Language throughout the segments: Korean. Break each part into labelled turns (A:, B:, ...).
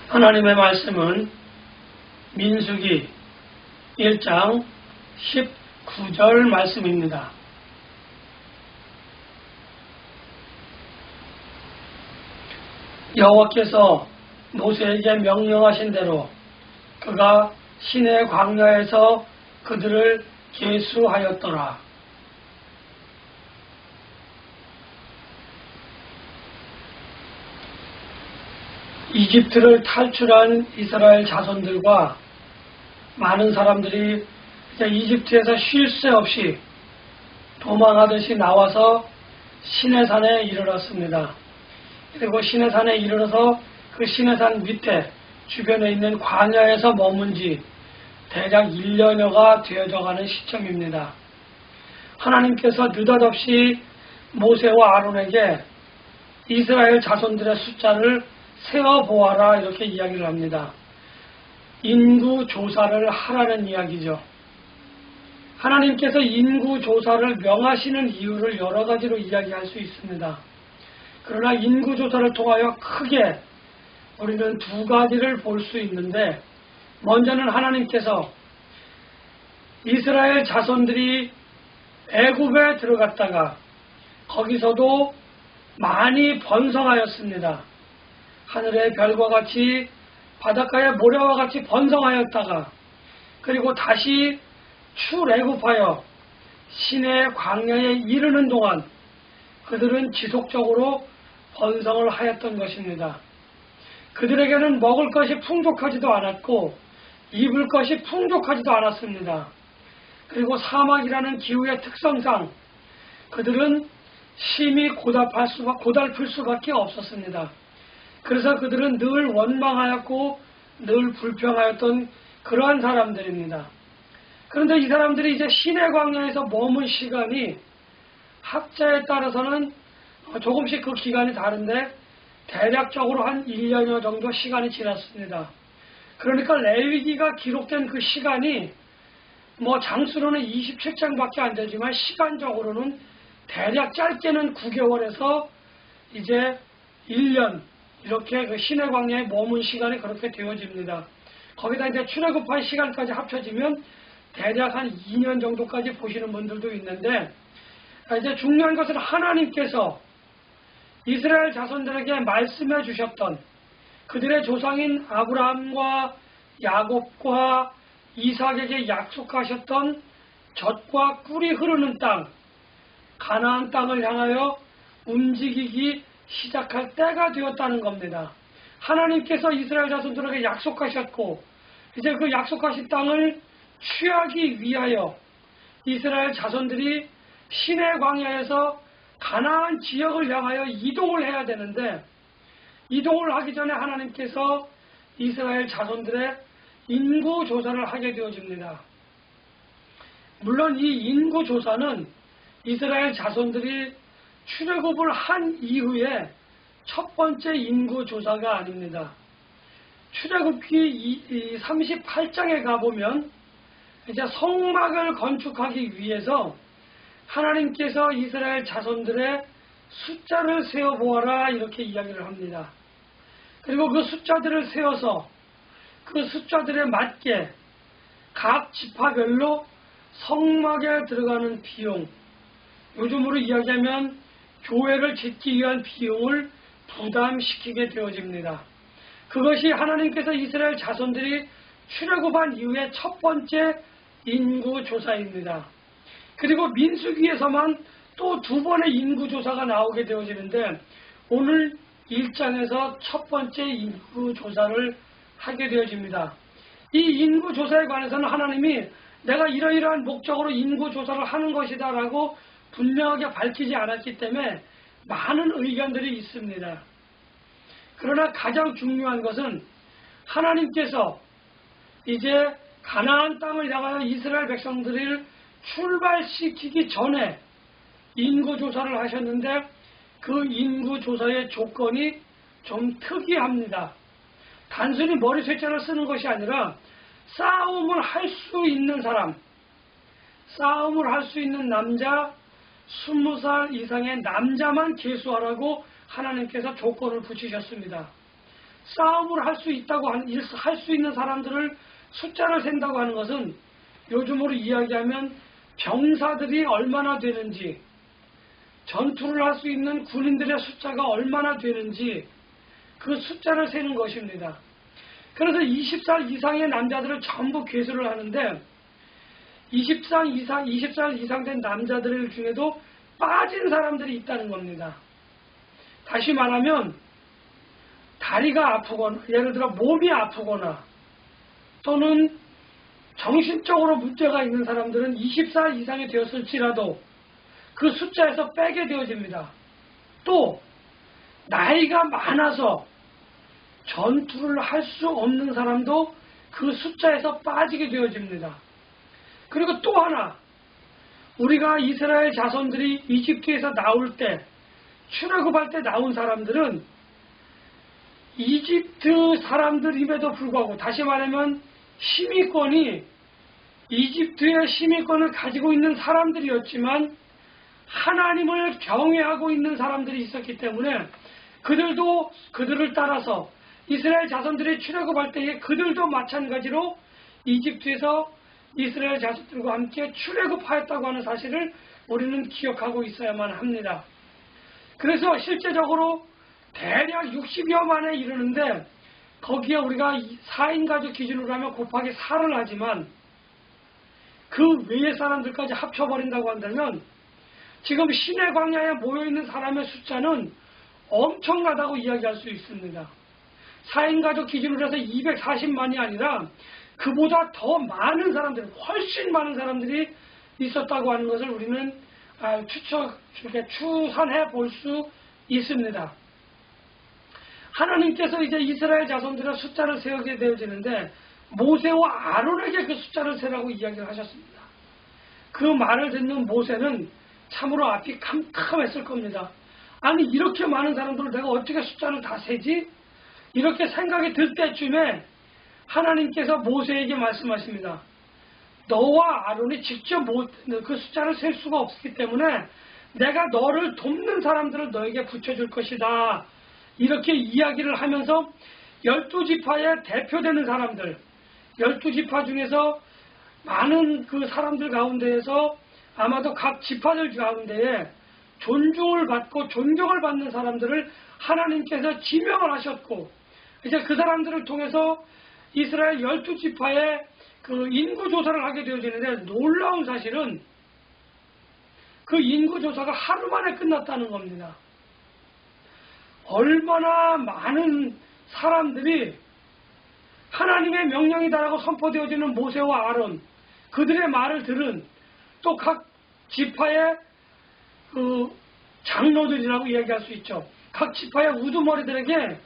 A: 하나님의 말씀은 민수기 1장 19절 말씀입니다. 여호와께서 모세에게 명령하신 대로 그가 시내 광야에서 그들을 계수하였더라. 이집트를 탈출한 이스라엘 자손들과 많은 사람들이 이제 이집트에서 쉴 새 없이 도망하듯이 나와서 시내산에 이르렀습니다. 그리고 시내산에 이르러서 그 시내산 밑에 주변에 있는 광야에서 머문 지 대략 1년여가 되어져가는 시점입니다. 하나님께서 느닷없이 모세와 아론에게 이스라엘 자손들의 숫자를 세어보아라 이렇게 이야기를 합니다. 인구조사를 하라는 이야기죠. 하나님께서 인구조사를 명하시는 이유를 여러 가지로 이야기할 수 있습니다. 그러나 인구조사를 통하여 크게 우리는 두 가지를 볼 수 있는데, 먼저는 하나님께서 이스라엘 자손들이 애굽에 들어갔다가 거기서도 많이 번성하였습니다. 하늘의 별과 같이 바닷가의 모래와 같이 번성하였다가 그리고 다시 출애굽하여 시내 광야에 이르는 동안 그들은 지속적으로 번성을 하였던 것입니다. 그들에게는 먹을 것이 풍족하지도 않았고 입을 것이 풍족하지도 않았습니다. 그리고 사막이라는 기후의 특성상 그들은 심히 고달플 수밖에 없었습니다. 그래서 그들은 늘 원망하였고 늘 불평하였던 그러한 사람들입니다. 그런데 이 사람들이 이제 시내 광야에서 머문 시간이 학자에 따라서는 조금씩 그 기간이 다른데 대략적으로 한 1년여 정도 시간이 지났습니다. 그러니까 레위기가 기록된 그 시간이 장수로는 27장밖에 안 되지만 시간적으로는 대략 짧게는 9개월에서 이제 1년 이렇게 그 시내 광야에 머문 시간이 그렇게 되어집니다. 거기다 이제 출애굽한 시간까지 합쳐지면 대략 한 2년 정도까지 보시는 분들도 있는데, 이제 중요한 것은 하나님께서 이스라엘 자손들에게 말씀해 주셨던 그들의 조상인 아브라함과 야곱과 이삭에게 약속하셨던 젖과 꿀이 흐르는 땅, 가나안 땅을 향하여 움직이기 시작할 때가 되었다는 겁니다. 하나님께서 이스라엘 자손들에게 약속하셨고 이제 그 약속하신 땅을 취하기 위하여 이스라엘 자손들이 시내 광야에서 가나안 지역을 향하여 이동을 해야 되는데, 이동을 하기 전에 하나님께서 이스라엘 자손들의 인구조사를 하게 되어집니다. 물론 이 인구조사는 이스라엘 자손들이 출애굽을 한 이후에 첫 번째 인구조사가 아닙니다. 출애굽기 38장에 가보면 이제 성막을 건축하기 위해서 하나님께서 이스라엘 자손들의 숫자를 세어보아라 이렇게 이야기를 합니다. 그리고 그 숫자들을 세어서 그 숫자들에 맞게 각 지파별로 성막에 들어가는 비용, 요즘으로 이야기하면 교회를 짓기 위한 비용을 부담시키게 되어집니다. 그것이 하나님께서 이스라엘 자손들이 출애굽한 이후에 첫 번째 인구조사입니다. 그리고 민수기에서만 또 두 번의 인구조사가 나오게 되어지는데, 오늘 1장에서 첫 번째 인구조사를 하게 되어집니다. 이 인구조사에 관해서는 하나님이 내가 이러이러한 목적으로 인구조사를 하는 것이다 라고 분명하게 밝히지 않았기 때문에 많은 의견들이 있습니다. 그러나 가장 중요한 것은 하나님께서 이제 가나안 땅을 향하여 이스라엘 백성들을 출발시키기 전에 인구조사를 하셨는데, 그 인구조사의 조건이 좀 특이합니다. 단순히 머리 숫자를 쓰는 것이 아니라 싸움을 할 수 있는 사람, 싸움을 할 수 있는 남자 20살 이상의 남자만 계수하라고 하나님께서 조건을 붙이셨습니다. 싸움을 할 수 있다고 할 수 있는 사람들을 숫자를 센다고 하는 것은 요즘으로 이야기하면 병사들이 얼마나 되는지, 전투를 할 수 있는 군인들의 숫자가 얼마나 되는지 그 숫자를 세는 것입니다. 그래서 20살 이상의 남자들을 전부 괴수를 하는데 20살 이상 된 남자들 중에도 빠진 사람들이 있다는 겁니다. 다시 말하면 다리가 아프거나, 예를 들어 몸이 아프거나 또는 정신적으로 문제가 있는 사람들은 20살 이상이 되었을지라도 그 숫자에서 빼게 되어집니다. 또 나이가 많아서 전투를 할 수 없는 사람도 그 숫자에서 빠지게 되어집니다. 그리고 또 하나, 우리가 이스라엘 자손들이 이집트에서 나올 때, 출애굽할 때 나온 사람들은 이집트 사람들임에도 불구하고, 다시 말하면 시민권이 이집트의 시민권을 가지고 있는 사람들이었지만 하나님을 경외하고 있는 사람들이 있었기 때문에 그들도 그들을 따라서 이스라엘 자손들이 출애굽할 때에 그들도 마찬가지로 이집트에서 이스라엘 자손들과 함께 출애굽하였다고 하는 사실을 우리는 기억하고 있어야만 합니다. 그래서 실제적으로 대략 60여만에 이르는데 거기에 우리가 4인 가족 기준으로 하면 곱하기 4를 하지만 그 외의 사람들까지 합쳐버린다고 한다면 지금 시내 광야에 모여있는 사람의 숫자는 엄청나다고 이야기할 수 있습니다. 4인 가족 기준으로 해서 240만이 아니라 그보다 더 많은 사람들, 훨씬 많은 사람들이 있었다고 하는 것을 우리는 추산해 볼 수 있습니다. 하나님께서 이제 이스라엘 자손들의 숫자를 세우게 되어지는데 모세와 아론에게 그 숫자를 세라고 이야기를 하셨습니다. 그 말을 듣는 모세는 참으로 앞이 캄캄했을 겁니다. 아니 이렇게 많은 사람들을 내가 어떻게 숫자를 다 세지? 이렇게 생각이 들 때쯤에 하나님께서 모세에게 말씀하십니다. 너와 아론이 직접 그 숫자를 셀 수가 없기 때문에 내가 너를 돕는 사람들을 너에게 붙여줄 것이다. 이렇게 이야기를 하면서 12지파의 대표되는 사람들, 12지파 중에서 많은 그 사람들 가운데에서 아마도 각 지파들 가운데에 존중을 받고 존경을 받는 사람들을 하나님께서 지명을 하셨고 이제 그 사람들을 통해서 이스라엘 12지파의 그 인구조사를 하게 되어지는데 놀라운 사실은 그 인구조사가 하루 만에 끝났다는 겁니다. 얼마나 많은 사람들이 하나님의 명령이다라고 선포되어지는 모세와 아론, 그들의 말을 들은 또 각 지파의 그 장로들이라고 이야기할 수 있죠. 각 지파의 우두머리들에게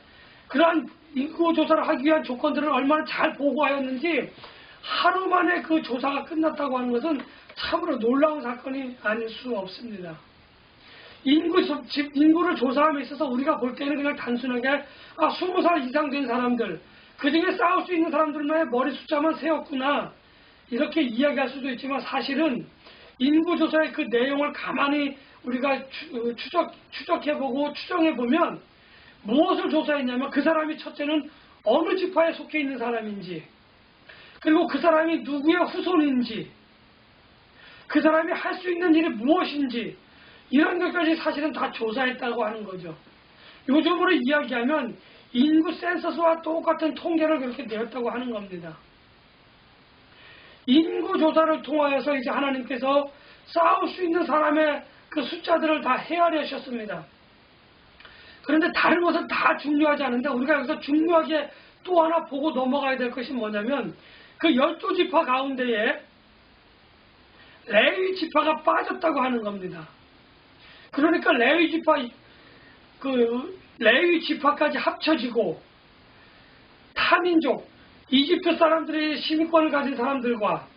A: 그러한 인구조사를 하기 위한 조건들을 얼마나 잘 보고하였는지 하루 만에 그 조사가 끝났다고 하는 것은 참으로 놀라운 사건이 아닐 수 없습니다. 인구를 조사함에 있어서 우리가 볼 때는 그냥 단순하게 20살 이상 된 사람들, 그 중에 싸울 수 있는 사람들만의 머리 숫자만 세웠구나 이렇게 이야기할 수도 있지만 사실은 인구조사의 그 내용을 가만히 우리가 추적해보고 추정해보면 무엇을 조사했냐면 그 사람이 첫째는 어느 지파에 속해 있는 사람인지, 그리고 그 사람이 누구의 후손인지, 그 사람이 할 수 있는 일이 무엇인지 이런 것까지 사실은 다 조사했다고 하는 거죠. 요즘으로 이야기하면 인구 센서스와 똑같은 통계를 그렇게 내었다고 하는 겁니다. 인구조사를 통하여서 이제 하나님께서 싸울 수 있는 사람의 그 숫자들을 다 헤아리셨습니다. 그런데 다른 것은 다 중요하지 않은데 우리가 여기서 중요하게 또 하나 보고 넘어가야 될 것이 뭐냐면 그 12지파 가운데에 레위 지파가 빠졌다고 하는 겁니다. 그러니까 레위 지파까지 합쳐지고 타민족, 이집트 사람들의 시민권을 가진 사람들과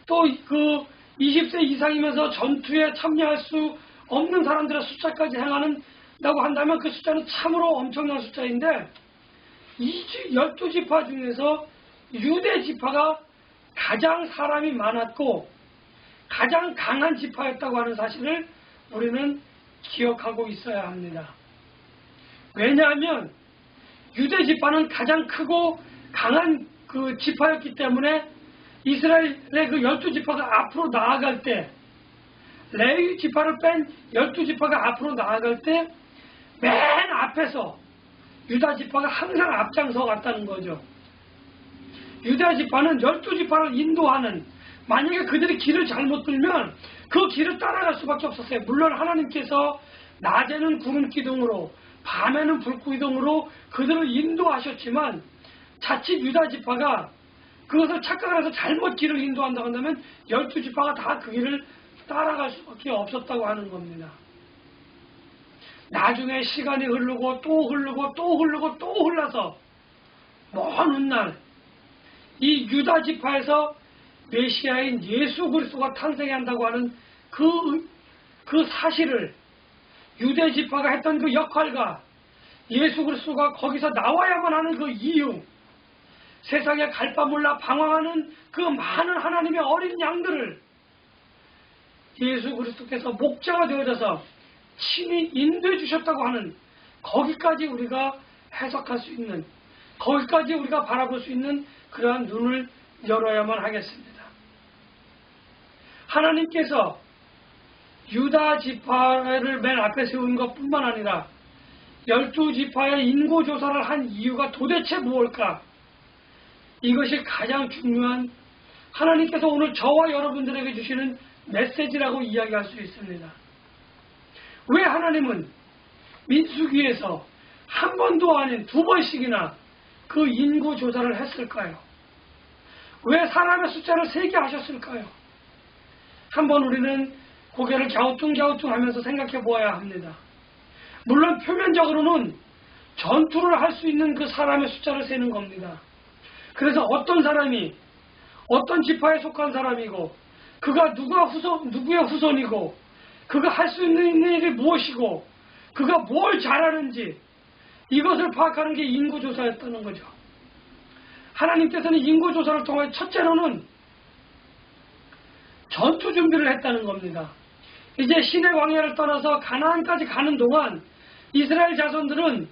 A: 또 그 20세 이상이면서 전투에 참여할 수 없는 사람들의 숫자까지 행하는다고 한다면 그 숫자는 참으로 엄청난 숫자인데 12지파 중에서 유대 지파가 가장 사람이 많았고 가장 강한 지파였다고 하는 사실을 우리는 기억하고 있어야 합니다. 왜냐하면 유대 지파는 가장 크고 강한 그 지파였기 때문에 이스라엘의 그 12지파가 앞으로 나아갈 때, 레위 지파를 뺀 12지파가 앞으로 나아갈 때 맨 앞에서 유다 지파가 항상 앞장서 갔다는 거죠. 유다 지파는 12지파를 인도하는, 만약에 그들이 길을 잘못 들면 그 길을 따라갈 수밖에 없었어요. 물론 하나님께서 낮에는 구름 기둥으로 밤에는 불 기둥으로 그들을 인도하셨지만 자칫 유다 지파가 그것을 착각을 해서 잘못 길을 인도한다고 한다면 12지파가 다 그 길을 따라갈 수밖에 없었다고 하는 겁니다. 나중에 시간이 흐르고 또 흐르고 또 흐르고 또 흘러서 먼 훗날 이 유다 지파에서 메시아인 예수 그리스도가 탄생한다고 하는 그 사실을, 유대 지파가 했던 그 역할과 예수 그리스도가 거기서 나와야만 하는 그 이유, 세상에 갈 바 몰라 방황하는 그 많은 하나님의 어린 양들을 예수 그리스도께서 목자가 되어져서 친히 인도해 주셨다고 하는, 거기까지 우리가 해석할 수 있는, 거기까지 우리가 바라볼 수 있는 그러한 눈을 열어야만 하겠습니다. 하나님께서 유다 지파를 맨 앞에 세운 것뿐만 아니라 12지파의 인구조사를 한 이유가 도대체 무엇일까? 이것이 가장 중요한, 하나님께서 오늘 저와 여러분들에게 주시는 메시지라고 이야기할 수 있습니다. 왜 하나님은 민수기에서 한 번도 아닌 2번씩이나 그 인구조사를 했을까요? 왜 사람의 숫자를 세게 하셨을까요? 한번 우리는 고개를 갸우뚱갸우뚱 하면서 생각해 보아야 합니다. 물론 표면적으로는 전투를 할 수 있는 그 사람의 숫자를 세는 겁니다. 그래서 어떤 사람이 어떤 지파에 속한 사람이고, 그가 누구의 후손이고, 그가 할 수 있는 일이 무엇이고, 그가 뭘 잘하는지, 이것을 파악하는 게 인구조사였다는 거죠. 하나님께서는 인구조사를 통해 첫째로는 전투 준비를 했다는 겁니다. 이제 신의 광야를 떠나서 가나안까지 가는 동안 이스라엘 자손들은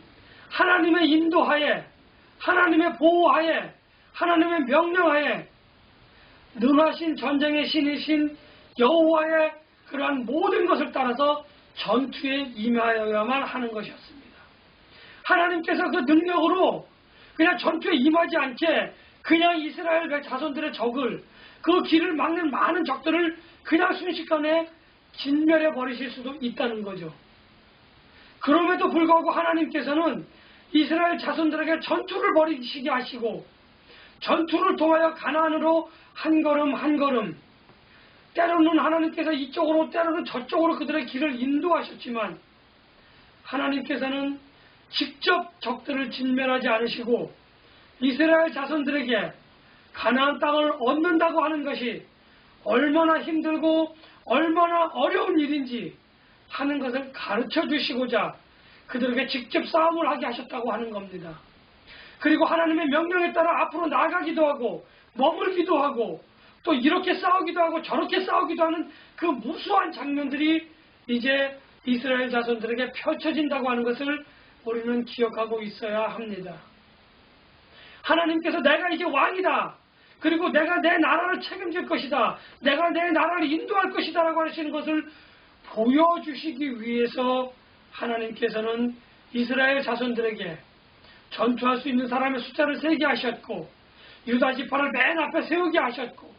A: 하나님의 인도하에, 하나님의 보호하에, 하나님의 명령하에 능하신 전쟁의 신이신 여호와의 그러한 모든 것을 따라서 전투에 임하여야만 하는 것이었습니다. 하나님께서 그 능력으로 그냥 전투에 임하지 않게 그냥 이스라엘 자손들의 적을, 그 길을 막는 많은 적들을 그냥 순식간에 진멸해 버리실 수도 있다는 거죠. 그럼에도 불구하고 하나님께서는 이스라엘 자손들에게 전투를 벌이시게 하시고, 전투를 통하여 가나안으로 한 걸음 한 걸음, 때로는 하나님께서 이쪽으로 때로는 저쪽으로 그들의 길을 인도하셨지만, 하나님께서는 직접 적들을 진멸하지 않으시고 이스라엘 자손들에게 가나안 땅을 얻는다고 하는 것이 얼마나 힘들고 얼마나 어려운 일인지 하는 것을 가르쳐 주시고자 그들에게 직접 싸움을 하게 하셨다고 하는 겁니다. 그리고 하나님의 명령에 따라 앞으로 나가기도 하고 머물기도 하고 또 이렇게 싸우기도 하고 저렇게 싸우기도 하는 그 무수한 장면들이 이제 이스라엘 자손들에게 펼쳐진다고 하는 것을 우리는 기억하고 있어야 합니다. 하나님께서 내가 이제 왕이다, 그리고 내가 내 나라를 책임질 것이다, 내가 내 나라를 인도할 것이다 라고 하시는 것을 보여주시기 위해서 하나님께서는 이스라엘 자손들에게 전투할 수 있는 사람의 숫자를 세게 하셨고, 유다 지파를 맨 앞에 세우게 하셨고,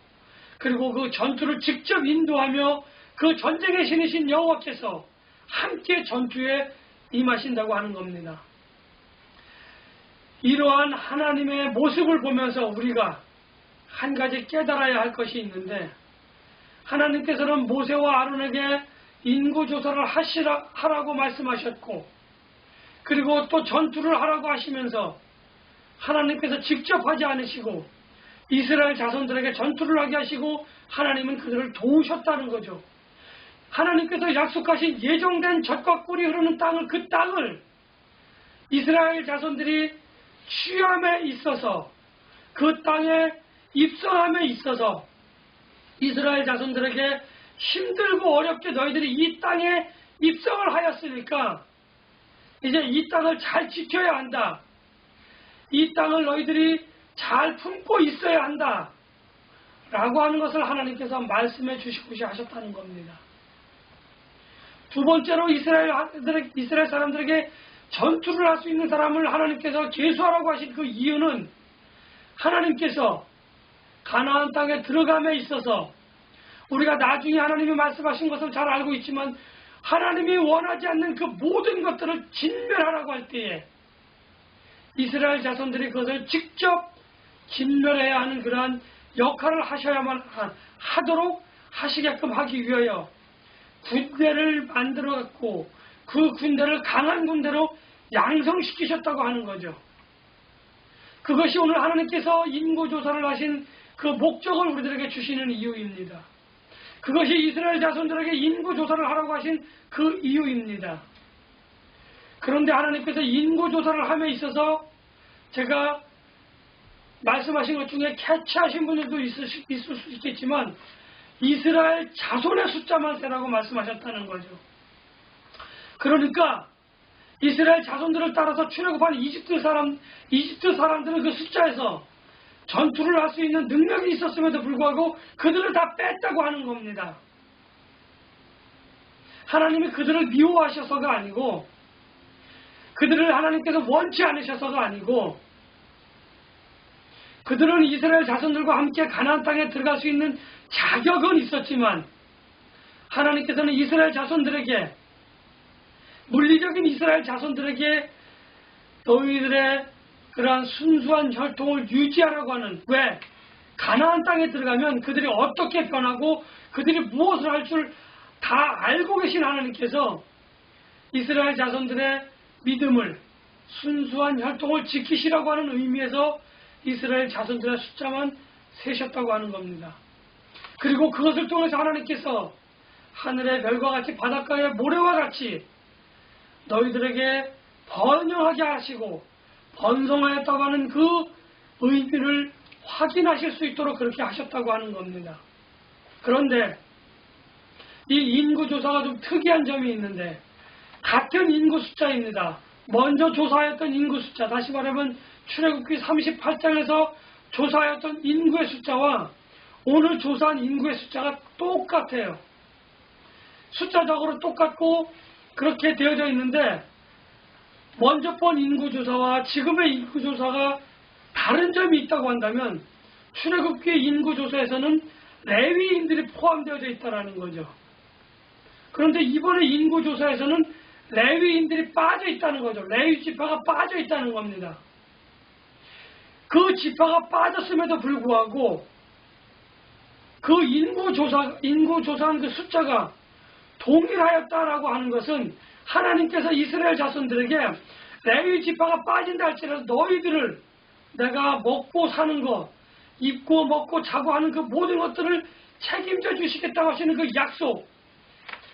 A: 그리고 그 전투를 직접 인도하며 그 전쟁의 신이신 여호와께서 함께 전투에 임하신다고 하는 겁니다. 이러한 하나님의 모습을 보면서 우리가 한 가지 깨달아야 할 것이 있는데, 하나님께서는 모세와 아론에게 인구조사를 하라고 말씀하셨고, 그리고 또 전투를 하라고 하시면서 하나님께서 직접 하지 않으시고 이스라엘 자손들에게 전투를 하게 하시고 하나님은 그들을 도우셨다는 거죠. 하나님께서 약속하신 예정된 젖과 꿀이 흐르는 땅을, 그 땅을 이스라엘 자손들이 취함에 있어서, 그 땅에 입성함에 있어서 이스라엘 자손들에게 힘들고 어렵게 너희들이 이 땅에 입성을 하였으니까 이제 이 땅을 잘 지켜야 한다, 이 땅을 너희들이 잘 품고 있어야 한다 라고 하는 것을 하나님께서 말씀해 주시고자 하셨다는 겁니다. 두 번째로 이스라엘 사람들에게 전투를 할 수 있는 사람을 하나님께서 계수하라고 하신 그 이유는 하나님께서 가나안 땅에 들어감에 있어서 우리가 나중에 하나님이 말씀하신 것을 잘 알고 있지만 하나님이 원하지 않는 그 모든 것들을 진멸하라고 할 때에 이스라엘 자손들이 그것을 직접 진멸해야 하는 그러한 역할을 하셔야만 하도록 하시게끔 하기 위하여 군대를 만들어 갖고 그 군대를 강한 군대로 양성시키셨다고 하는 거죠. 그것이 오늘 하나님께서 인구조사를 하신 그 목적을 우리들에게 주시는 이유입니다. 그것이 이스라엘 자손들에게 인구조사를 하라고 하신 그 이유입니다. 그런데 하나님께서 인구조사를 함에 있어서 제가 말씀하신 것 중에 캐치하신 분들도 있을 수 있겠지만 이스라엘 자손의 숫자만 세라고 말씀하셨다는 거죠. 그러니까 이스라엘 자손들을 따라서 출애굽한 이집트 사람들은 그 숫자에서 전투를 할 수 있는 능력이 있었음에도 불구하고 그들을 다 뺐다고 하는 겁니다. 하나님이 그들을 미워하셔서가 아니고 그들을 하나님께서 원치 않으셔서가 아니고 그들은 이스라엘 자손들과 함께 가나안 땅에 들어갈 수 있는 자격은 있었지만 하나님께서는 이스라엘 자손들에게 물리적인 이스라엘 자손들에게 너희들의 그러한 순수한 혈통을 유지하라고 하는 왜? 가나안 땅에 들어가면 그들이 어떻게 변하고 그들이 무엇을 할 줄 다 알고 계신 하나님께서 이스라엘 자손들의 믿음을 순수한 혈통을 지키시라고 하는 의미에서 이스라엘 자손들의 숫자만 세셨다고 하는 겁니다. 그리고 그것을 통해서 하나님께서 하늘의 별과 같이 바닷가의 모래와 같이 너희들에게 번영하게 하시고 번성하였다고 하는 그 의미를 확인하실 수 있도록 그렇게 하셨다고 하는 겁니다. 그런데 이 인구조사가 좀 특이한 점이 있는데 같은 인구 숫자입니다. 먼저 조사하였던 인구 숫자, 다시 말하면 출애굽기 38장에서 조사하였던 인구의 숫자와 오늘 조사한 인구의 숫자가 똑같아요. 숫자적으로 똑같고 그렇게 되어져 있는데 먼저 본 인구조사와 지금의 인구조사가 다른 점이 있다고 한다면 출애굽기 인구조사에서는 레위인들이 포함되어져 있다는 거죠. 그런데 이번에 인구조사에서는 레위인들이 빠져 있다는 거죠. 레위 지파가 빠져 있다는 겁니다. 그 지파가 빠졌음에도 불구하고 그 인구조사한 그 숫자가 동일하였다라고 하는 것은 하나님께서 이스라엘 자손들에게 레위 지파가 빠진다 할지라도 너희들을 내가 먹고 사는 것, 입고 먹고 자고 하는 그 모든 것들을 책임져 주시겠다고 하시는 그 약속,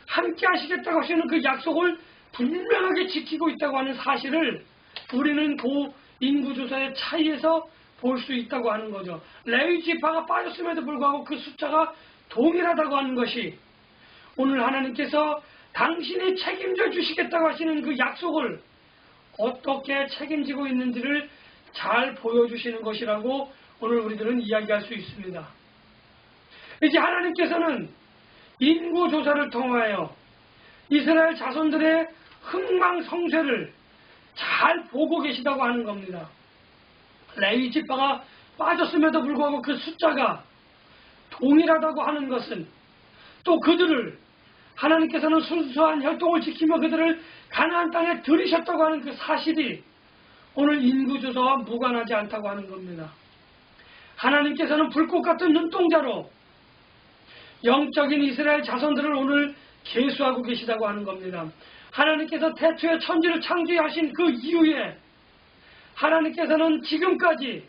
A: 함께 하시겠다고 하시는 그 약속을 분명하게 지키고 있다고 하는 사실을 우리는 그 인구조사의 차이에서 볼 수 있다고 하는 거죠. 레위 지파가 빠졌음에도 불구하고 그 숫자가 동일하다고 하는 것이 오늘 하나님께서 당신이 책임져 주시겠다고 하시는 그 약속을 어떻게 책임지고 있는지를 잘 보여주시는 것이라고 오늘 우리들은 이야기할 수 있습니다. 이제 하나님께서는 인구조사를 통하여 이스라엘 자손들의 흥망성쇠를 잘 보고 계시다고 하는 겁니다. 레위 지파가 빠졌음에도 불구하고 그 숫자가 동일하다고 하는 것은 또 그들을 하나님께서는 순수한 혈통을 지키며 그들을 가나안 땅에 들이셨다고 하는 그 사실이 오늘 인구조사와 무관하지 않다고 하는 겁니다. 하나님께서는 불꽃 같은 눈동자로 영적인 이스라엘 자손들을 오늘 계수하고 계시다고 하는 겁니다. 하나님께서 태초에 천지를 창조하신 그 이후에 하나님께서는 지금까지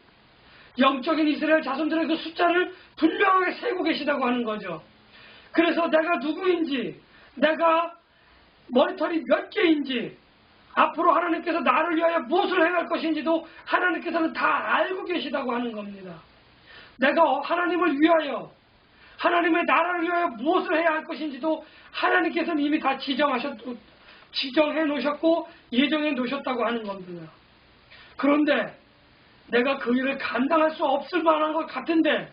A: 영적인 이스라엘 자손들의 그 숫자를 분명하게 세고 계시다고 하는 거죠. 그래서 내가 누구인지, 내가 머리털이 몇 개인지, 앞으로 하나님께서 나를 위하여 무엇을 행할 것인지도 하나님께서는 다 알고 계시다고 하는 겁니다. 내가 하나님을 위하여, 하나님의 나라를 위하여 무엇을 해야 할 것인지도 하나님께서는 이미 다 지정해 놓으셨고 예정해 놓으셨다고 하는 겁니다. 그런데 내가 그 일을 감당할 수 없을 만한 것 같은데,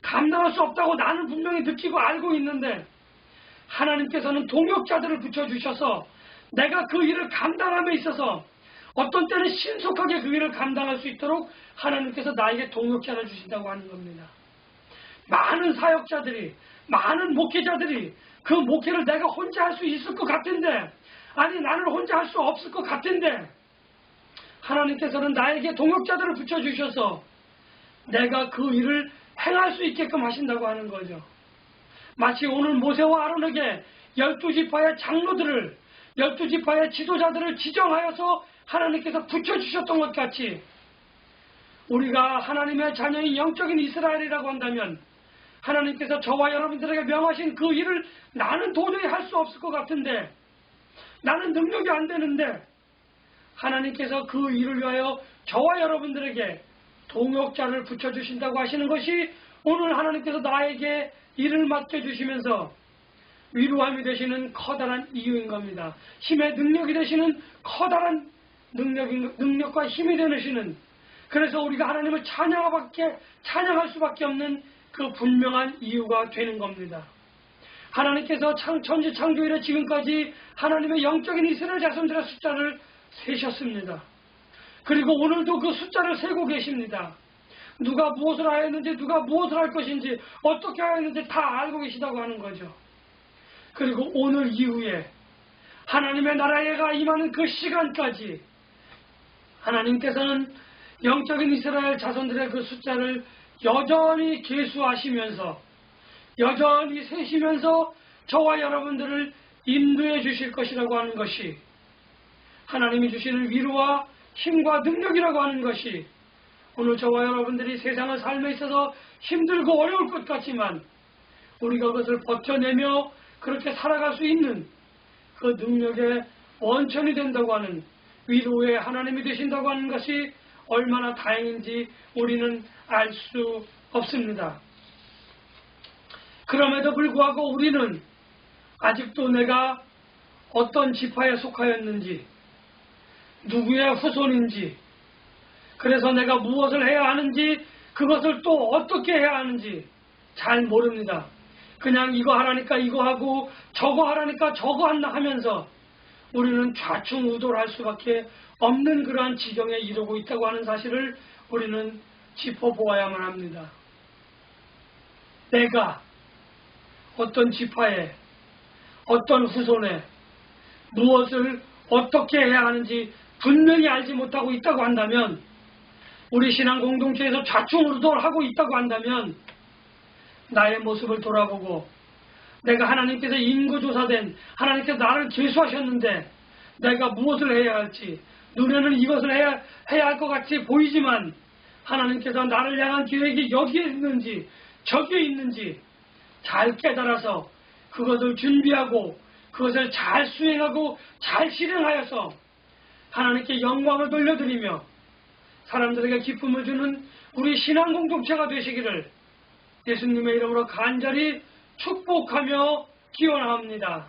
A: 감당할 수 없다고 나는 분명히 느끼고 알고 있는데, 하나님께서는 동역자들을 붙여주셔서 내가 그 일을 감당함에 있어서 어떤 때는 신속하게 그 일을 감당할 수 있도록 하나님께서 나에게 동역자를 주신다고 하는 겁니다. 많은 사역자들이, 많은 목회자들이 그 목회를 내가 혼자 할 수 있을 것 같은데, 아니 나는 혼자 할 수 없을 것 같은데, 하나님께서는 나에게 동역자들을 붙여주셔서 내가 그 일을 행할 수 있게끔 하신다고 하는 거죠. 마치 오늘 모세와 아론에게 12지파의 장로들을, 12지파의 지도자들을 지정하여서 하나님께서 붙여주셨던 것 같이, 우리가 하나님의 자녀인 영적인 이스라엘이라고 한다면 하나님께서 저와 여러분들에게 명하신 그 일을 나는 도저히 할 수 없을 것 같은데, 나는 능력이 안 되는데, 하나님께서 그 일을 위하여 저와 여러분들에게 동역자를 붙여주신다고 하시는 것이 오늘 하나님께서 나에게 일을 맡겨주시면서 위로함이 되시는 커다란 이유인 겁니다. 힘의 능력이 되시는 커다란 능력과 힘이 되시는, 그래서 우리가 하나님을 찬양할 수밖에 없는 그 분명한 이유가 되는 겁니다. 하나님께서 천지 창조 이래 지금까지 하나님의 영적인 이스라엘 자손들의 숫자를 세셨습니다. 그리고 오늘도 그 숫자를 세고 계십니다. 누가 무엇을 하였는지, 누가 무엇을 할 것인지, 어떻게 하였는지 다 알고 계시다고 하는 거죠. 그리고 오늘 이후에 하나님의 나라가 임하는 그 시간까지 하나님께서는 영적인 이스라엘 자손들의 그 숫자를 여전히 계수하시면서, 여전히 세시면서 저와 여러분들을 인도해 주실 것이라고 하는 것이, 하나님이 주시는 위로와 힘과 능력이라고 하는 것이, 오늘 저와 여러분들이 세상의 삶에 있어서 힘들고 어려울 것 같지만 우리가 그것을 버텨내며 그렇게 살아갈 수 있는 그 능력의 원천이 된다고 하는, 위로의 하나님이 되신다고 하는 것이 얼마나 다행인지 우리는 알 수 없습니다. 그럼에도 불구하고 우리는 아직도 내가 어떤 지파에 속하였는지, 누구의 후손인지, 그래서 내가 무엇을 해야 하는지, 그것을 또 어떻게 해야 하는지 잘 모릅니다. 그냥 이거 하라니까 이거 하고 저거 하라니까 저거 한다 하면서 우리는 좌충우돌할 수밖에 없는 그러한 지경에 이르고 있다고 하는 사실을 우리는 짚어보아야만 합니다. 내가 어떤 지파에, 어떤 후손에 무엇을 어떻게 해야 하는지 분명히 알지 못하고 있다고 한다면, 우리 신앙 공동체에서 좌충우돌하고 있다고 한다면, 나의 모습을 돌아보고 내가 하나님께서 인구조사된, 하나님께서 나를 계수하셨는데 내가 무엇을 해야 할지, 눈에는 이것을 해야 할 것 같이 보이지만 하나님께서 나를 향한 계획이 여기에 있는지 저기에 있는지 잘 깨달아서 그것을 준비하고 그것을 잘 수행하고 잘 실행하여서 하나님께 영광을 돌려드리며 사람들에게 기쁨을 주는 우리 신앙 공동체가 되시기를 예수님의 이름으로 간절히 축복하며 기원합니다.